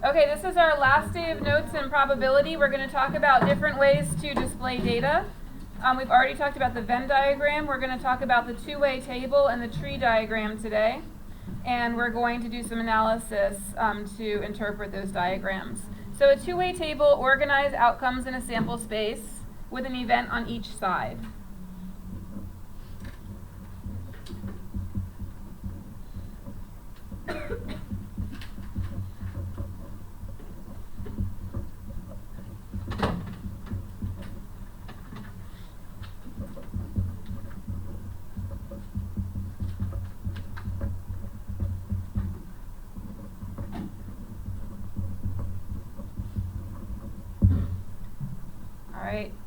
Okay, this is our last day of notes and probability. We're going to talk about different ways to display data. We've already talked about the Venn diagram. We're going to talk about the two-way table and the tree diagram today. And we're going to do some analysis to interpret those diagrams. So a two-way table organizes outcomes in a sample space with an event on each side.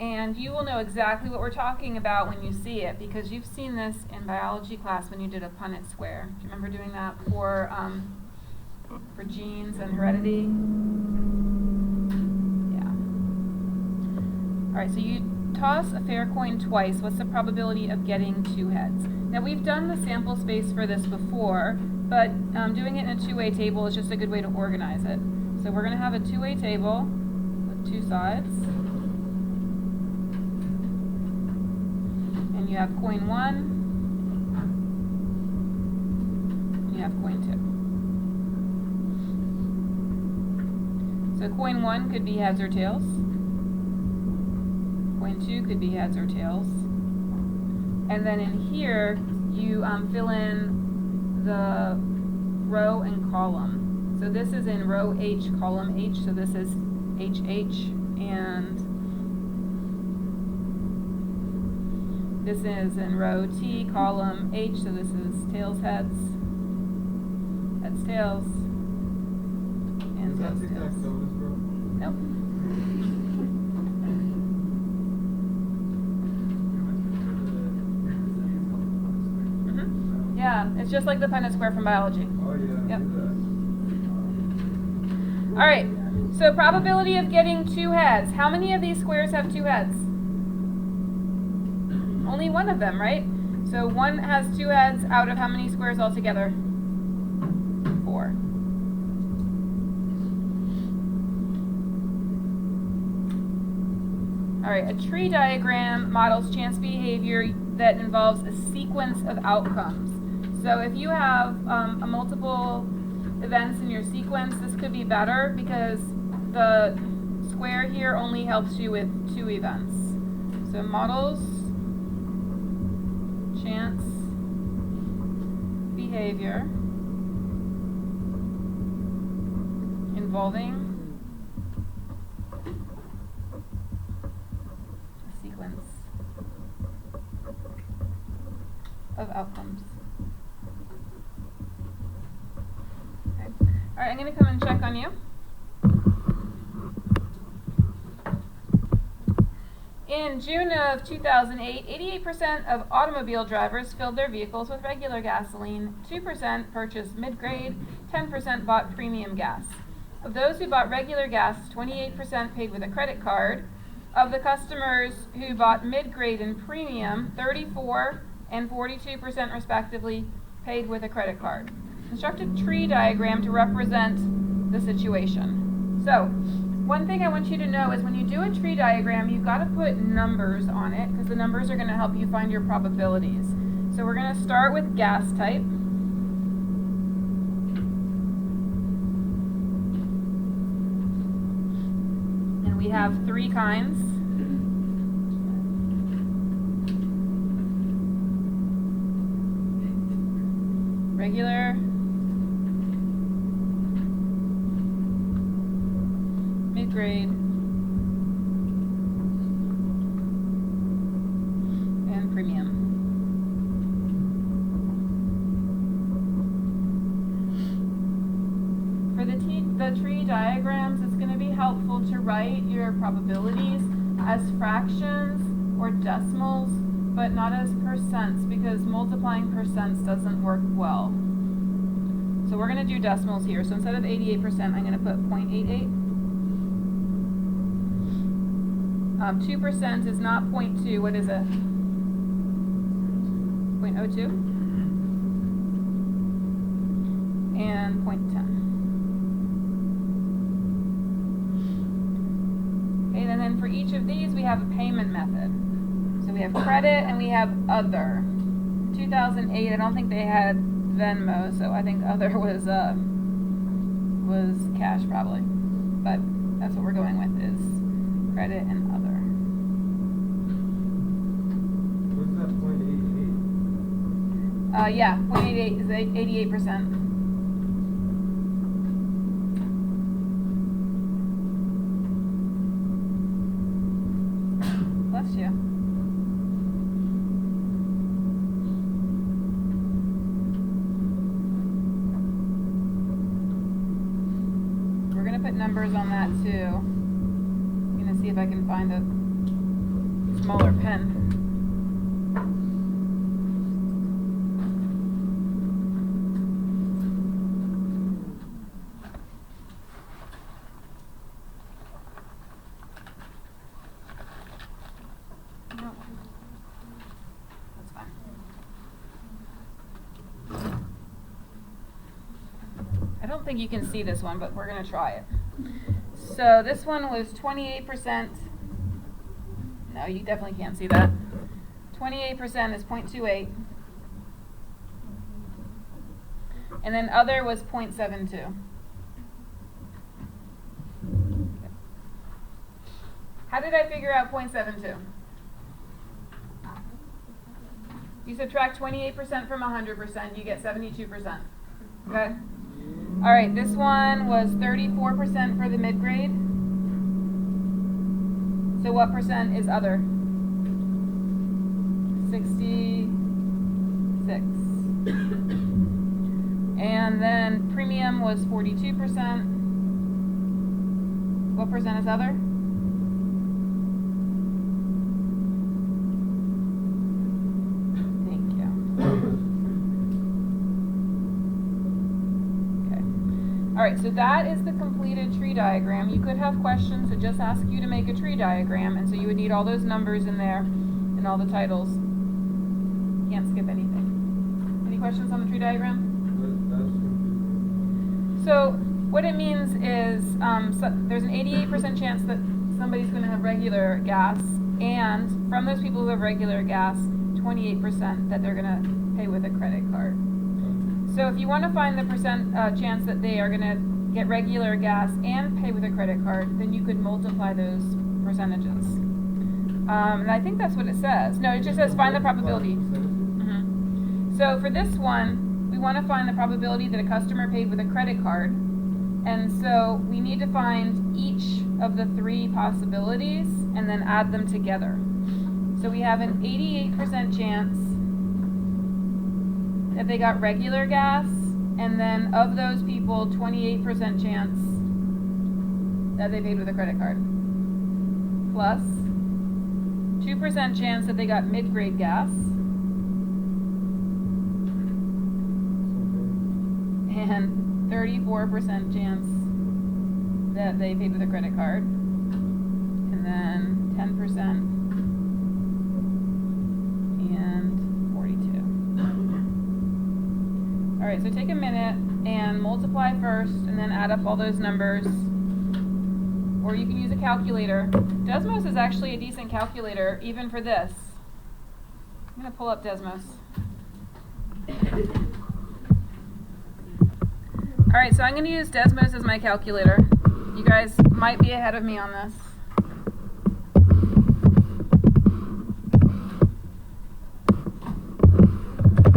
And you will know exactly what we're talking about when you see it, because you've seen this in biology class when you did a Punnett square. Do you remember doing that for genes and heredity? Yeah. All right, so you toss a fair coin twice. What's the probability of getting two heads? Now, we've done the sample space for this before, but doing it in a two-way table is just a good way to organize it. So we're going to have a two-way table with two sides. You have coin 1, and you have coin 2. So coin 1 could be heads or tails. Coin 2 could be heads or tails. And then in here, you fill in the row and column. So this is in row H, column H, so this is HH, and this is in row T, column H, so this is tails, heads, heads, tails, and tails, tails. Nope. Yeah, it's just like the Punnett square from biology. Oh, yeah. Yep. All right, so probability of getting two heads. How many of these squares have two heads? Only one of them, right? So one has two heads out of how many squares altogether? 4. All right, a tree diagram models chance behavior that involves a sequence of outcomes. So if you have multiple events in your sequence, this could be better because the square here only helps you with 2 events. So models chance behavior involving a sequence of outcomes. Okay. All right, I'm going to come and check on you. In June of 2008, 88% of automobile drivers filled their vehicles with regular gasoline, 2% purchased mid-grade, 10% bought premium gas. Of those who bought regular gas, 28% paid with a credit card. Of the customers who bought mid-grade and premium, 34% and 42% respectively paid with a credit card. Construct a tree diagram to represent the situation. So, one thing I want you to know is when you do a tree diagram, you've got to put numbers on it because the numbers are going to help you find your probabilities. So we're going to start with gas type. And we have 3 kinds. Regular, mid-grade, and premium. For the tree diagrams, it's going to be helpful to write your probabilities as fractions or decimals, but not as percents, because multiplying percents doesn't work well. So we're going to do decimals here. So instead of 88%, I'm going to put 0.88. 2% is not 0.2. What is it? 0.02. And 0.10. each of these, we have a payment method. So we have credit and we have other. 2008, I don't think they had Venmo, so I think other was cash probably. But that's what we're going with, is credit and other. What's that 0.88? Yeah, 0.88 is 88%. Bless you. We're gonna put numbers on that too. I'm gonna see if I can find a smaller pen. That's fine. I don't think you can see this one, but we're going to try it. So this one was 28%. No, you definitely can't see that. 28% is 0.28. And then other was 0.72. How did I figure out 0.72? You subtract 28% from 100%, you get 72%. Okay? All right, this one was 34% for the mid-grade. So what percent is other? 66. And then premium was 42%. What percent is other? Thank you. Okay. All right, so that is the completed tree diagram. You could have questions that just ask you to make a tree diagram, and so you would need all those numbers in there and all the titles. Can't skip anything. Any questions on the tree diagram? So what it means is there's an 88% chance that somebody's going to have regular gas, and from those people who have regular gas, 28% that they're going to pay with a credit card. So if you want to find the percent chance that they are going to get regular gas and pay with a credit card, then you could multiply those percentages. And I think that's what it says. No, it just says find the probability. So for this one, we want to find the probability that a customer paid with a credit card. And so we need to find each of the three possibilities and then add them together. So we have an 88% chance that they got regular gas, and then of those people, 28% chance that they paid with a credit card. Plus 2% chance that they got mid-grade gas, and 34% chance that they paid with a credit card, and then 10% and 42. All right, so take a minute and multiply first and then add up all those numbers, or you can use a calculator. Desmos is actually a decent calculator even for this. I'm going to pull up Desmos. All right, so I'm going to use Desmos as my calculator. You guys might be ahead of me on this.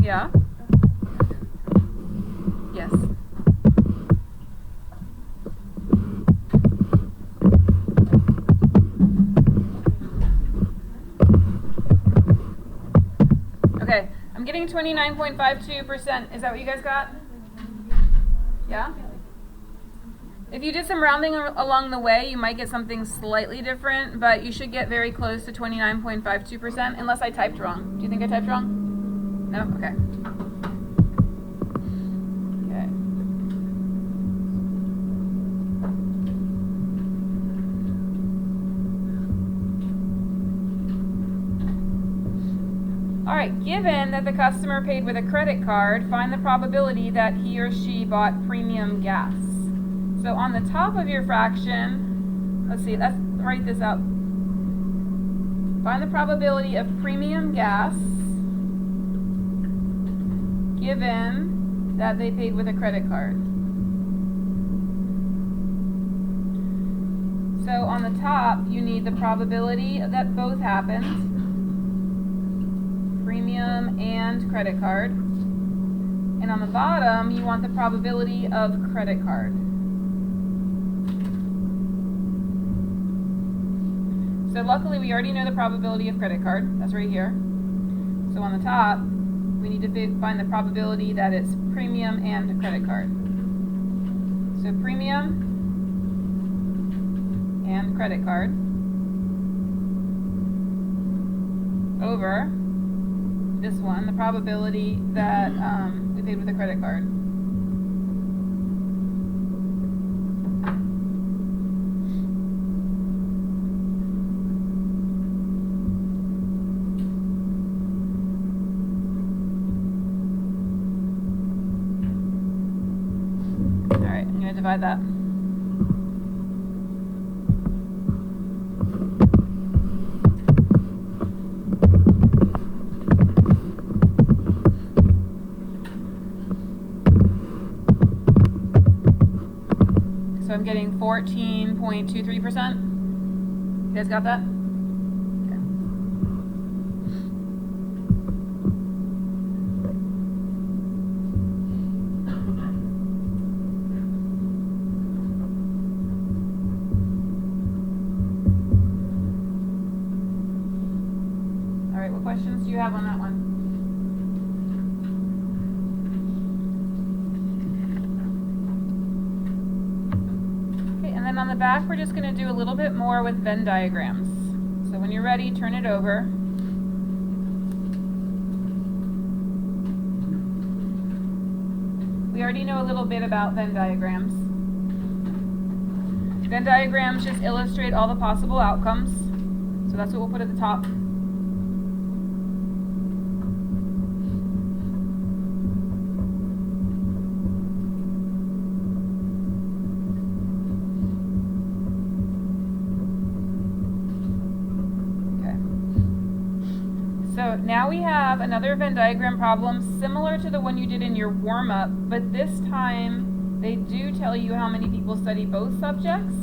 Yeah? Yes. Okay, I'm getting 29.52%. Is that what you guys got? Yeah? If you did some rounding along the way, you might get something slightly different, but you should get very close to 29.52%, unless I typed wrong. Do you think I typed wrong? No? Okay. Okay. All right, given that the customer paid with a credit card, find the probability that he or she bought premium gas. So on the top of your fraction, let's see, let's write this out Find the probability of premium gas given that they paid with a credit card. So on the top, you need the probability that both happened, premium and credit card. And on the bottom, you want the probability of credit card. So luckily, we already know the probability of credit card. That's right here. So on the top, we need to find the probability that it's premium and credit card. So premium and credit card over this one, the probability that we paid with a credit card. All right, I'm going to divide that. So I'm getting 14.23%. You guys got that? Okay. All right, what questions do you have on that one? And on the back, we're just going to do a little bit more with Venn diagrams. So when you're ready, turn it over. We already know a little bit about Venn diagrams. Venn diagrams just illustrate all the possible outcomes. So that's what we'll put at the top. So now we have another Venn diagram problem similar to the one you did in your warm-up, but this time they do tell you how many people study both subjects.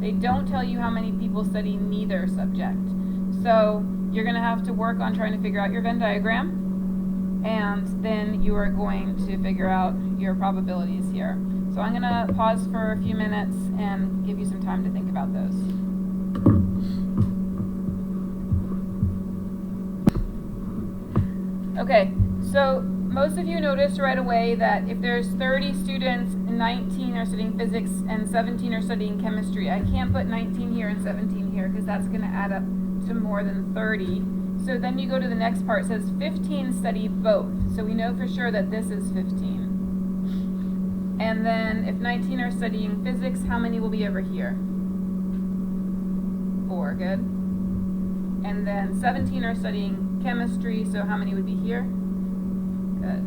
They don't tell you how many people study neither subject. So you're going to have to work on trying to figure out your Venn diagram, and then you are going to figure out your probabilities here. So I'm going to pause for a few minutes and give you some time to think about those. Okay, so most of you noticed right away that if there's 30 students, 19 are studying physics and 17 are studying chemistry. I can't put 19 here and 17 here because that's going to add up to more than 30. So then you go to the next part. It says 15 study both. So we know for sure that this is 15. And then if 19 are studying physics, how many will be over here? 4, good. And then 17 are studying chemistry, so how many would be here? Good.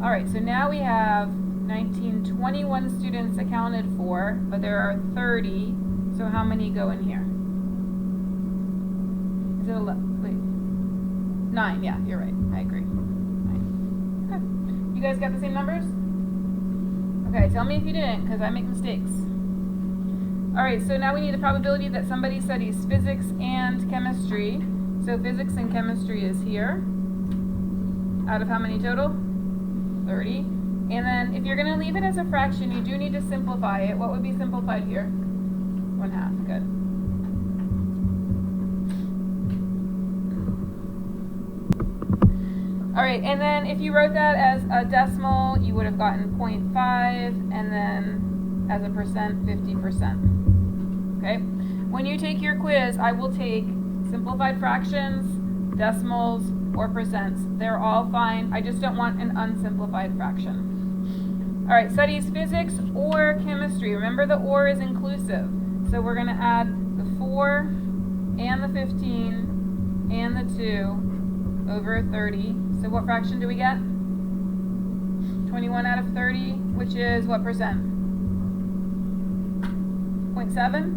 All right, so now we have 21 students accounted for, but there are 30, so how many go in here? Is it 11? Wait. 9, yeah, you're right. I agree. 9. Okay. You guys got the same numbers? Okay, tell me if you didn't, because I make mistakes. All right, so now we need a probability that somebody studies physics and chemistry. So physics and chemistry is here. Out of how many total? 30. And then if you're going to leave it as a fraction, you do need to simplify it. What would be simplified here? 1/2. Good. All right, and then if you wrote that as a decimal, you would have gotten 0.5, and then as a percent, 50%. Okay? When you take your quiz, I will take simplified fractions, decimals, or percents. They're all fine. I just don't want an unsimplified fraction. All right, studies physics or chemistry. Remember the or is inclusive. So we're going to add the 4 and the 15 and the 2 over 30. So what fraction do we get? 21 out of 30, which is what percent? 0.7?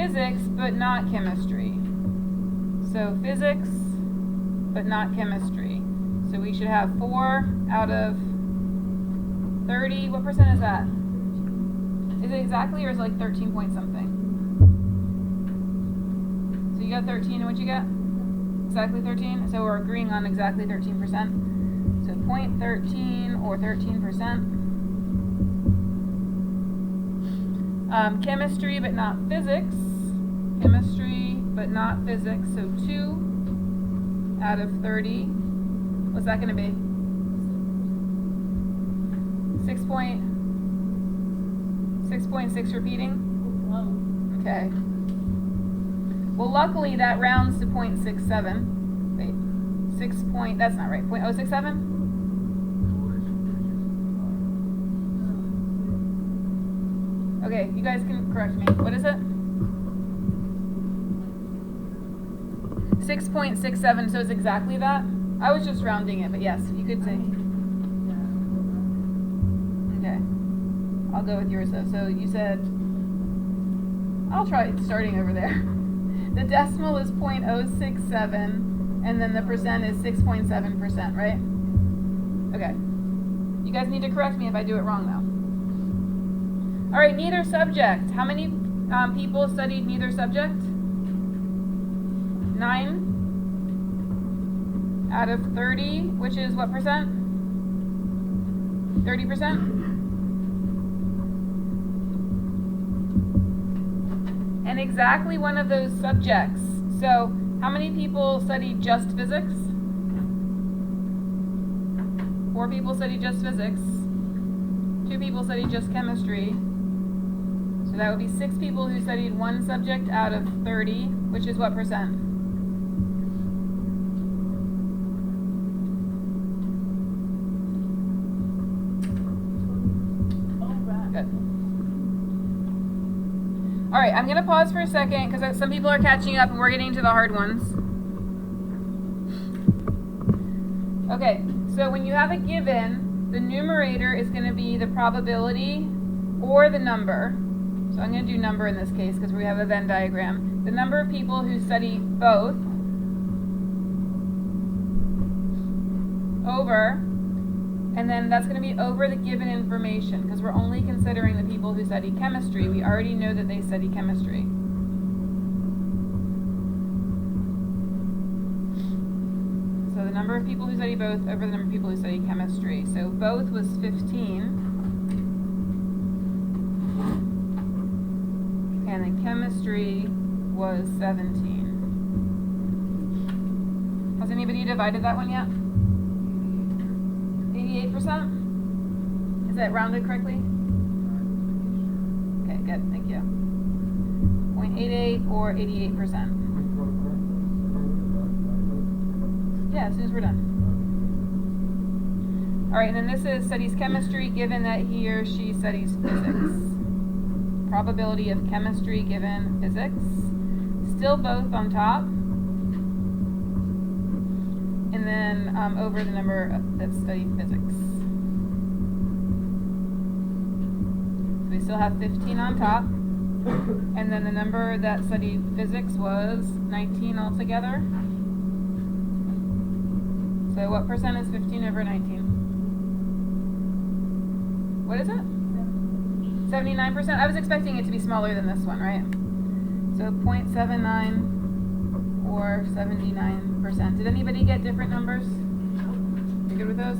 physics, but not chemistry. So physics, but not chemistry. So we should have 4 out of 30. What percent is that? Is it exactly, or is it like 13 point something? So you got 13, and what'd you get? Exactly 13. So we're agreeing on exactly 13%. So 0.13 or 13%. Chemistry, but not physics. Chemistry, but not physics. So 2 out of 30. What's that going to be? 6.6 repeating? Okay. Well, luckily that rounds to 0.67. Wait, 6 point, that's not right. 0.067? Okay, you guys can correct me. What is it? 6.67, so it's exactly that? I was just rounding it, but yes, you could say. Okay. I'll go with yours though. So you said, I'll try starting over there. The decimal is 0.067, and then the percent is 6.7%, right? Okay. You guys need to correct me if I do it wrong though. All right, neither subject. How many people studied neither subject? 9 out of 30, which is what percent? 30%? And exactly one of those subjects. So, how many people studied just physics? 4 people studied just physics. 2 people studied just chemistry. So that would be 6 people who studied one subject out of 30, which is what percent? Good. All right, I'm going to pause for a second because some people are catching up and we're getting to the hard ones. Okay, so when you have a given, the numerator is going to be the probability or the number. So I'm going to do number in this case because we have a Venn diagram. The number of people who study both over, and then that's going to be over the given information because we're only considering the people who study chemistry. We already know that they study chemistry. So the number of people who study both over the number of people who study chemistry. So both was 15. And then chemistry was 17. Has anybody divided that one yet? 88%? Is that rounded correctly? Okay, good, thank you. 0.88 or 88%. Yeah, as soon as we're done. Alright, and then this is studies chemistry given that he or she studies physics. Probability of chemistry given physics. Still both on top. And then over the number that studied physics. So we still have 15 on top. And then the number that studied physics was 19 altogether. So what percent is 15 over 19? What is it? 79%? I was expecting it to be smaller than this one, right? So 0.79 or 79%. Did anybody get different numbers? You good with those?